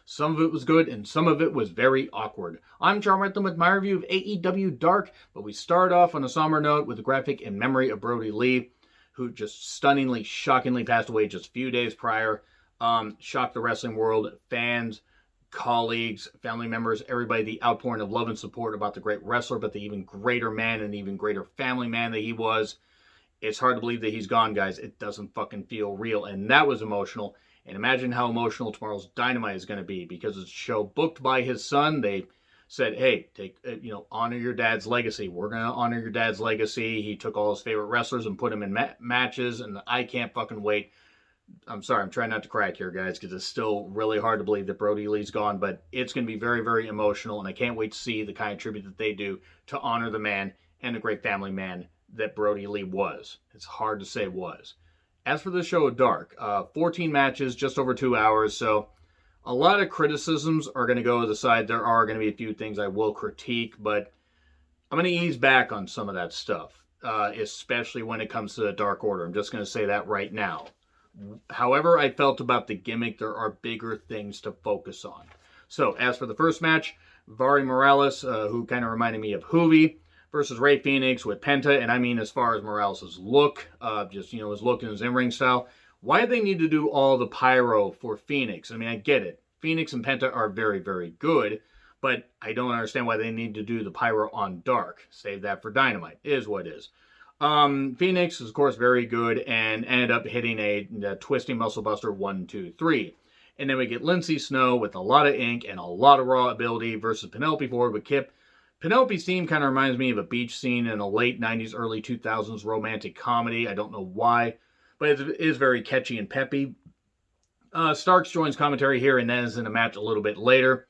Some of it was good, and some of it was very awkward. I'm John Rentham with my review of AEW Dark, but we start off on a somber note with a graphic in memory of Brody Lee, who just stunningly, shockingly passed away just a few days prior. Shocked the wrestling world, fans, colleagues, family members, everybody, the outpouring of love and support about the great wrestler, but the even greater man and even greater family man that he was. It's hard to believe that he's gone, guys. It doesn't fucking feel real, and that was emotional. And imagine how emotional tomorrow's Dynamite is going to be, because it's a show booked by his son. They said, hey, honor your dad's legacy. We're going to honor your dad's legacy. He took all his favorite wrestlers and put them in matches, and I can't fucking wait. I'm sorry, I'm trying not to crack here, guys, because it's still really hard to believe that Brody Lee's gone, but it's going to be very, very emotional, and I can't wait to see the kind of tribute that they do to honor the man and the great family man that Brody Lee was. It's hard to say was. As for the show of Dark, 14 matches, just over 2 hours, so a lot of criticisms are going to go to the side. There are going to be a few things I will critique, but I'm going to ease back on some of that stuff, especially when it comes to the Dark Order. I'm just going to say that right now. However I felt about the gimmick, there are bigger things to focus on. So, as for the first match, Vari Morales, who kind of reminded me of Hoovy, versus Rey Fenix with Penta, and I mean as far as Morales' look, his look and his in-ring style. Why do they need to do all the pyro for Phoenix? I mean, I get it. Phoenix and Penta are very, very good, but I don't understand why they need to do the pyro on Dark. Save that for Dynamite. It is what it is. Phoenix is, of course, very good and ended up hitting a twisting muscle buster 1, 2, 3. And then we get Lindsay Snow with a lot of ink and a lot of raw ability versus Penelope Ford with Kip. Penelope's theme kind of reminds me of a beach scene in a late 90s, early 2000s romantic comedy. I don't know why, but it is very catchy and peppy. Starks joins commentary here and then is in a match a little bit later.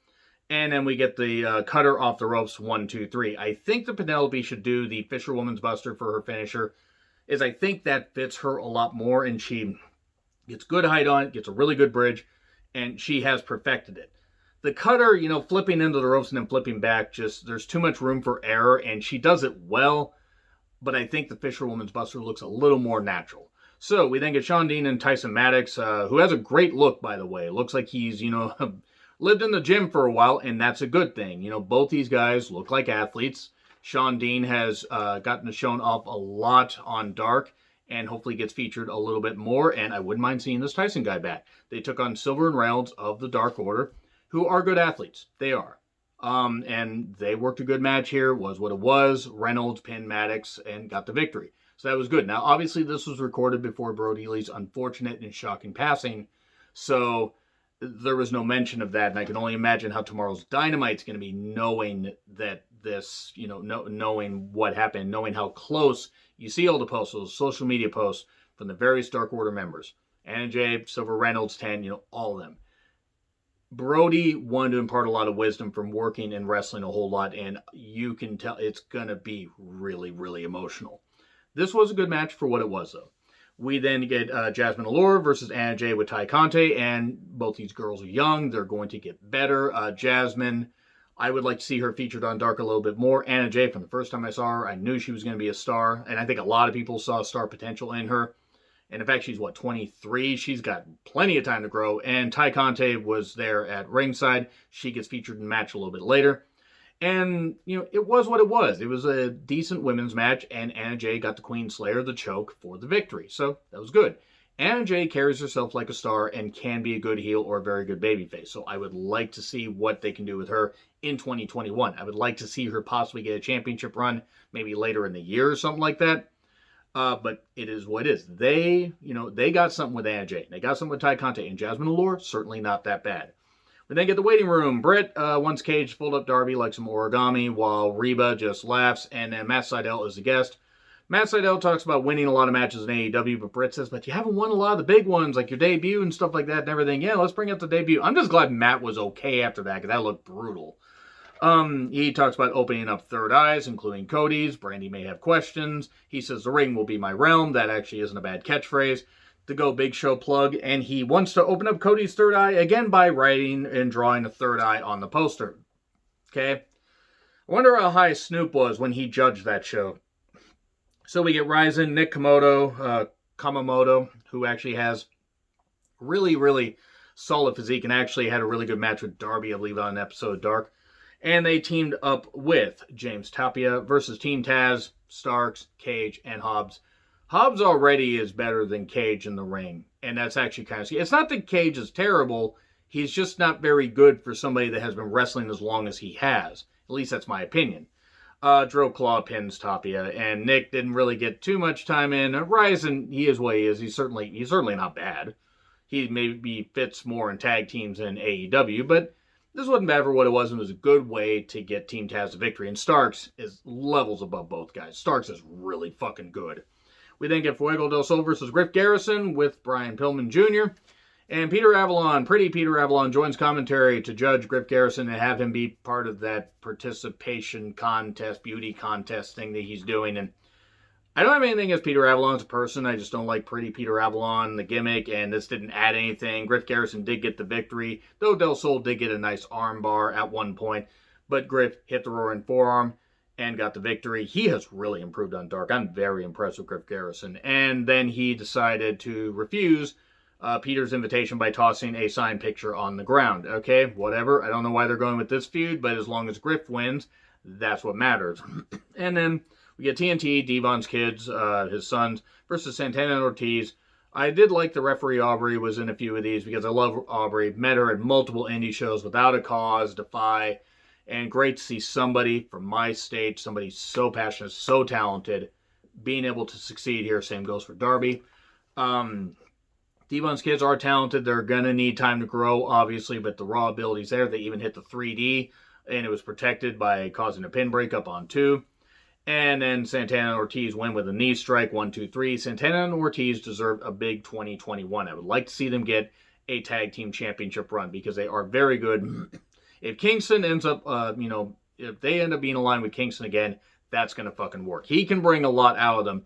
And then we get the cutter off the ropes, 1, 2, 3. I think that Penelope should do the Fisherwoman's Buster for her finisher, as I think that fits her a lot more, and she gets good height on it, gets a really good bridge, and she has perfected it. The cutter, flipping into the ropes and then flipping back, there's too much room for error, and she does it well, but I think the Fisherwoman's Buster looks a little more natural. So we then get Shawn Dean and Tyson Maddox, who has a great look, by the way. Looks like he's, lived in the gym for a while, and that's a good thing. Both these guys look like athletes. Shawn Dean has gotten shown off a lot on Dark, and hopefully gets featured a little bit more, and I wouldn't mind seeing this Tyson guy back. They took on Silver and Reynolds of the Dark Order, who are good athletes. They are. And they worked a good match here, was what it was. Reynolds pinned Maddox and got the victory. So that was good. Now, obviously, this was recorded before Brody Lee's unfortunate and shocking passing, so there was no mention of that, and I can only imagine how tomorrow's Dynamite's going to be knowing that this, knowing what happened, knowing how close. You see all the posts, those social media posts from the various Dark Order members. Anna Jay, Silver Reynolds, 10, all of them. Brody wanted to impart a lot of wisdom from working and wrestling a whole lot, and you can tell it's going to be really, really emotional. This was a good match for what it was, though. We then get Jasmine Allure versus Anna Jay with Ty Conte, and both these girls are young. They're going to get better. Jasmine, I would like to see her featured on Dark a little bit more. Anna Jay, from the first time I saw her, I knew she was going to be a star, and I think a lot of people saw star potential in her. And in fact, she's, 23? She's got plenty of time to grow. And Ty Conte was there at ringside. She gets featured in the match a little bit later. And, it was what it was. It was a decent women's match, and Anna Jay got the Queen Slayer, the choke, for the victory. So, that was good. Anna Jay carries herself like a star and can be a good heel or a very good babyface. So, I would like to see what they can do with her in 2021. I would like to see her possibly get a championship run, maybe later in the year or something like that. But it is what it is. They got something with Anna Jay. They got something with Ty Conte, and Jasmine Allure, certainly not that bad. We then get the waiting room. Britt wants Cage to fold up Darby like some origami, while Reba just laughs, and then Matt Sydal is the guest. Matt Sydal talks about winning a lot of matches in AEW, but Britt says, but you haven't won a lot of the big ones, like your debut and stuff like that and everything. Yeah, let's bring up the debut. I'm just glad Matt was okay after that, because that looked brutal. He talks about opening up third eyes, including Cody's. Brandy may have questions. He says the ring will be my realm. That actually isn't a bad catchphrase. The Go Big Show plug, and he wants to open up Cody's third eye again by writing and drawing a third eye on the poster. Okay? I wonder how high Snoop was when he judged that show. So we get Ryzen, Nick Kamamoto, who actually has really, really solid physique and actually had a really good match with Darby, I believe, on an episode of Dark. And they teamed up with James Tapia versus Team Taz, Starks, Cage, and Hobbs. Hobbs already is better than Cage in the ring, and that's actually kind of scary. It's not that Cage is terrible, he's just not very good for somebody that has been wrestling as long as he has. At least that's my opinion. Drill Claw pins Tapia, and Nick didn't really get too much time in. Ryzen, he is what he is. He's certainly not bad. He maybe fits more in tag teams than AEW, but this wasn't bad for what it was. It was a good way to get Team Taz the victory. And Starks is levels above both guys. Starks is really fucking good. We then get Fuego del Sol versus Griff Garrison with Brian Pillman Jr. And Peter Avalon, pretty Peter Avalon, joins commentary to judge Griff Garrison and have him be part of that participation contest, beauty contest thing that he's doing. And I don't have anything against Peter Avalon as a person. I just don't like pretty Peter Avalon, the gimmick, and this didn't add anything. Griff Garrison did get the victory, though Del Sol did get a nice arm bar at one point. But Griff hit the roaring forearm and got the victory. He has really improved on Dark. I'm very impressed with Griff Garrison. And then he decided to refuse Peter's invitation by tossing a signed picture on the ground. Okay, whatever. I don't know why they're going with this feud, but as long as Griff wins, that's what matters. And then we get TNT, Devon's kids, his sons, versus Santana and Ortiz. I did like the referee Aubrey was in a few of these because I love Aubrey. Met her at multiple indie shows, Without a Cause, Defy, and great to see somebody from my state, somebody so passionate, so talented, being able to succeed here. Same goes for Darby. Devon's kids are talented. They're going to need time to grow, obviously, but the raw ability's there. They even hit the 3D, and it was protected by causing a pin breakup on 2. And then Santana and Ortiz win with a knee strike, 1, 2, 3. Santana and Ortiz deserve a big 2021. I would like to see them get a tag team championship run because they are very good. If Kingston ends up, if they end up being aligned with Kingston again, that's going to fucking work. He can bring a lot out of them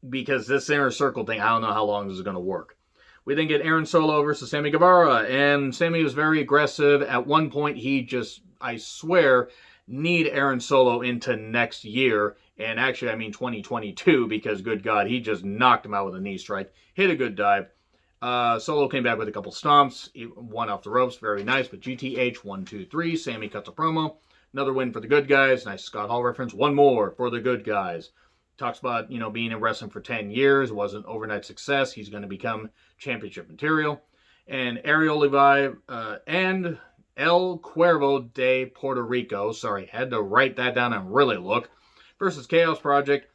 because this inner circle thing, I don't know how long this is going to work. We then get Aaron Solo versus Sammy Guevara, and Sammy was very aggressive. At one point, he just, I swear, need Aaron Solo into next year, and actually I mean 2022, because good God, he just knocked him out with a knee strike. Hit a good dive. Solo came back with a couple stomps, one off the ropes, very nice, but GTH, 1, 2, 3, Sammy cuts a promo. Another win for the good guys, nice Scott Hall reference, one more for the good guys. Talks about, being in wrestling for 10 years, wasn't overnight success, he's going to become championship material. And Ariel Levi and El Cuervo de Puerto Rico, sorry, had to write that down and really look, versus Chaos Project.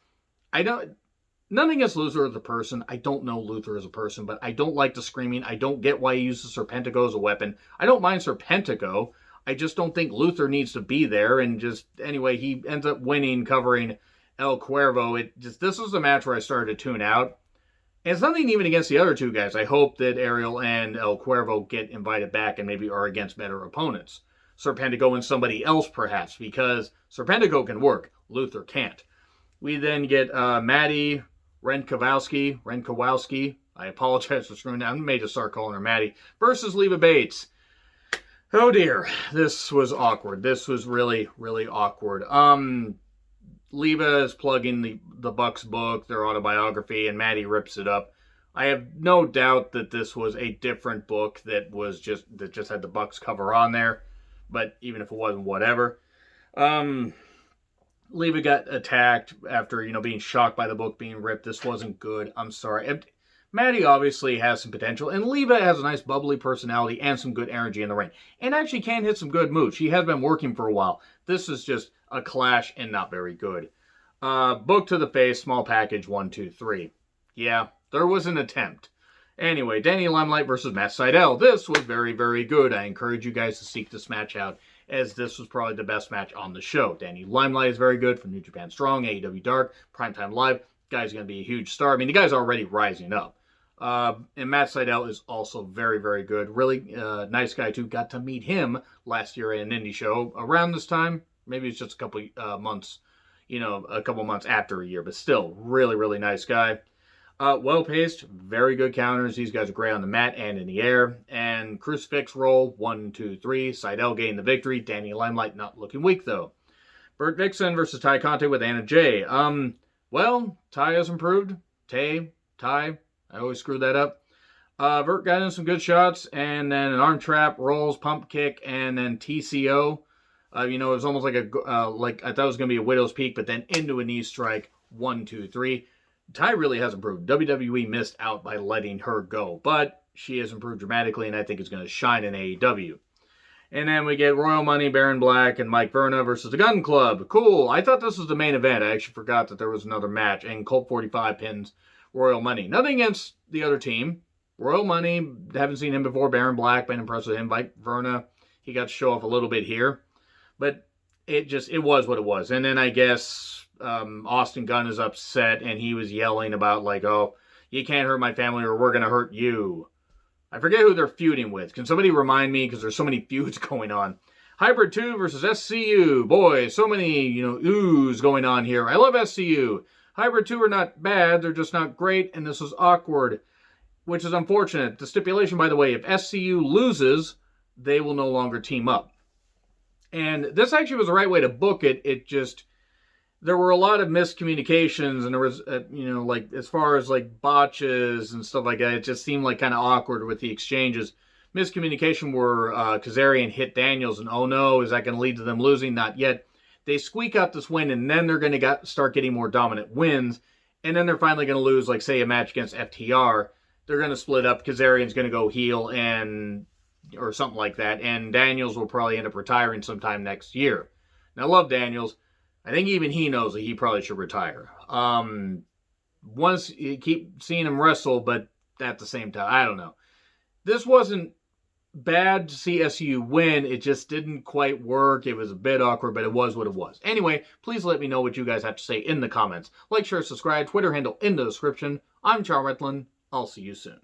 Nothing against Luther as a person. I don't know Luther as a person, but I don't like the screaming. I don't get why he uses Serpentico as a weapon. I don't mind Serpentico. I just don't think Luther needs to be there. And just, anyway, he ends up winning, covering El Cuervo. This was the match where I started to tune out. And it's nothing even against the other two guys. I hope that Ariel and El Cuervo get invited back and maybe are against better opponents. Serpentico and somebody else, perhaps, because Serpentico can work. Luther can't. We then get Matty Renkowski. I apologize for screwing that. I may just start calling her Matty. Versus Leva Bates. Oh dear. This was awkward. This was really, really awkward. Leva is plugging the Bucks book, their autobiography, and Matty rips it up. I have no doubt that this was a different book that just had the Bucks cover on there. But even if it wasn't, whatever. Leva got attacked after, being shocked by the book being ripped. This wasn't good. I'm sorry. Matty obviously has some potential, and Leva has a nice bubbly personality and some good energy in the ring. And actually can hit some good moves. She has been working for a while. This is just a clash and not very good. Book to the face, small package, 1, 2, 3. Yeah, there was an attempt. Anyway, Danny Limelight versus Matt Sydal. This was very, very good. I encourage you guys to seek this match out, as this was probably the best match on the show. Danny Limelight is very good from New Japan Strong, AEW Dark, Primetime Live. Guy's going to be a huge star. I mean, the guy's already rising up. And Matt Sydal is also very, very good. Really nice guy, too. Got to meet him last year at an indie show around this time. Maybe it's just a couple months, a couple months after a year. But still, really, really nice guy. Well-paced, very good counters. These guys are great on the mat and in the air. And crucifix roll, 1, 2, 3. Sydal gained the victory. Danny Limelight not looking weak, though. Burt Vixen versus Ty Conte with Anna Jay. Well, Ty has improved. Ty, I always screw that up. Vert got in some good shots, and then an arm trap, rolls, pump kick, and then TCO. It was almost like like I thought it was going to be a widow's peak, but then into a knee strike. 1, 2, 3. Ty really has improved. WWE missed out by letting her go, but she has improved dramatically, and I think it's going to shine in AEW. And then we get Royal Money, Baron Black, and Mike Verna versus the Gun Club. Cool. I thought this was the main event. I actually forgot that there was another match, and Colt 45 pins Royal Money. Nothing against the other team. Royal Money, haven't seen him before. Baron Black, been impressed with him. Mike Verna, he got to show off a little bit here. But it was what it was. And then I guess Austin Gunn is upset, and he was yelling about, like, oh, you can't hurt my family or we're going to hurt you. I forget who they're feuding with. Can somebody remind me? Because there's so many feuds going on. Hybrid 2 versus SCU. Boy, so many, oohs going on here. I love SCU. Hybrid 2 are not bad. They're just not great, and this was awkward, which is unfortunate. The stipulation, by the way, if SCU loses, they will no longer team up. And this actually was the right way to book it. It just, there were a lot of miscommunications, and there was, like, as far as, like, botches and stuff like that, it just seemed like kind of awkward with the exchanges. Miscommunication were Kazarian hit Daniels, and oh no, is that going to lead to them losing? Not yet. They squeak out this win, and then they're going to start getting more dominant wins, and then they're finally going to lose, like, say, a match against FTR. They're going to split up. Kazarian's going to go heel or something like that, and Daniels will probably end up retiring sometime next year. Now, I love Daniels. I think even he knows that he probably should retire. Once you keep seeing him wrestle, but at the same time, I don't know. This wasn't bad to see SU win. It just didn't quite work. It was a bit awkward, but it was what it was. Anyway, please let me know what you guys have to say in the comments. Like, share, subscribe, Twitter handle in the description. I'm Charles Ritlin. I'll see you soon.